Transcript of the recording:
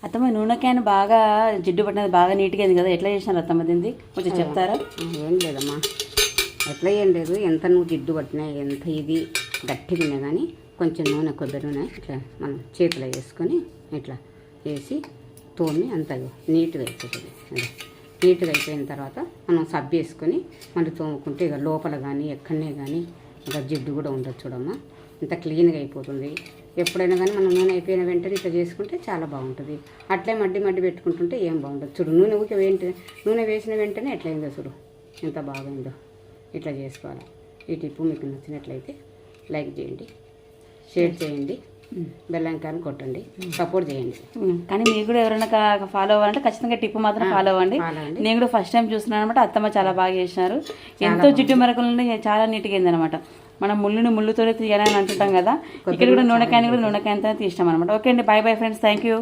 అత్తమ్మ నూనె క్యాన్ బాగా జిడ్డు పట్టినది బాగా నీట్గా అయింది కదా, ఎట్లా చేసినారు అత్తమ్మ దీన్ని కొంచెం చెప్తారా? ఏం లేదమ్మా, ఎట్లా ఏం లేదు, ఎంత నువ్వు జిడ్డు పట్టినా ఎంత ఇది గట్టిగా ఉన్నా కానీ కొంచెం నూనె, కొబ్బరి నూనె ఇట్లా మనం చేతిలో వేసుకొని ఇట్లా వేసి తోమి అంత నీట్గా అయిపోతుంది. అది నీట్గా అయిపోయిన తర్వాత మనం సబ్బు వేసుకొని మళ్ళీ తోముకుంటే ఇక లోపల కానీ ఎక్కడనే కానీ ఇంకా జిడ్డు కూడా ఉండదు. చూడమ్మా ఇంత క్లీన్గా అయిపోతుంది. ఎప్పుడైనా కానీ మనం నూనె అయిపోయిన వెంటనే ఇట్లా చేసుకుంటే చాలా బాగుంటుంది. అట్లే మడ్డి మడ్డి పెట్టుకుంటుంటే ఏం బాగుంటుంది. చూడు నూనె నూనె వేసిన వెంటనే ఎట్లయిందో చూడు ఎంత బాగుందో. ఇట్లా చేసుకోవాలి. ఈ టిప్పు మీకు నచ్చినట్లయితే లైక్ చేయండి, షేర్ చేయండి, బెల్ ఐకాన్ కొట్టండి, సపోర్ట్ చేయండి. కానీ మీరు కూడా ఎవరైనా ఫాలో అవ్వాలంటే ఖచ్చితంగా టిప్పు మాత్రం ఫాలో అవ్వండి. నేను కూడా ఫస్ట్ టైం చూస్తున్నాను అనమాట. అత్తమ్మ చాలా బాగా చేసినారు. ఎంతో జిడ్డు మరకల నుండి చాలా నీట్గా అయింది అనమాట. మనం ముళ్ళుతో తీయాలని అంటుంటాం కదా, ఇక్కడ కూడా నూనె క్యాన్ తీసినాం అనమాట. ఓకే అండి, bye bye friends, thank you.